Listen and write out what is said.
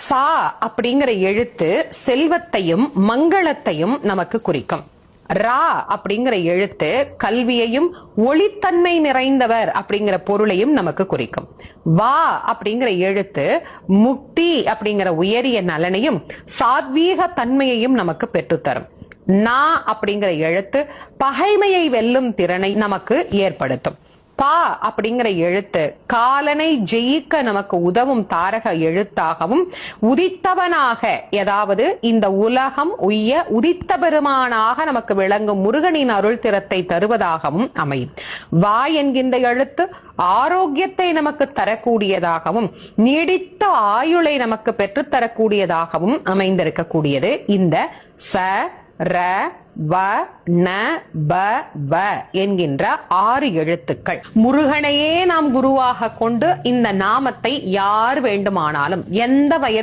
சா அப்படிங்கிற எழுத்து செல்வத்தையும் மங்களத்தையும் நமக்கு குறிக்கும். ரா அப்படிங்கிற எழுத்து கல்வியையும் ஒளித்தன்மை நிறைந்தவர் அப்படிங்கிற பொருளையும் நமக்கு குறிக்கும். வா அப்படிங்கிற எழுத்து முக்தி அப்படிங்கிற உயரிய நலனையும் சாத்வீக தன்மையையும் நமக்கு பெற்றுத்தரும். நா அப்படிங்கிற எழுத்து பகைமையை வெல்லும் திறனை நமக்கு ஏற்படுத்தும். பா அப்படிங்கிற எழுத்து காலனை ஜெயிக்க நமக்கு உதவும் தாரக எழுத்தாகவும் உதித்தவனாக, அதாவது இந்த உலகம் உய்ய உதித்த பெருமானாக நமக்கு விளங்கும் முருகனின் அருள் திறத்தை தருவதாகவும் அமையும். வா என்கின்ற எழுத்து ஆரோக்கியத்தை நமக்கு தரக்கூடியதாகவும் நீடித்த ஆயுளை நமக்கு பெற்றுத்தரக்கூடியதாகவும் அமைந்திருக்கக்கூடியது இந்த ச ர வ ந ப வ என்கின்ற 6 எழுத்துக்கள். முருகனையே நாம் குருவாக கொண்டு இந்த நாமத்தை யார் வேண்டுமானாலும் எந்த வயது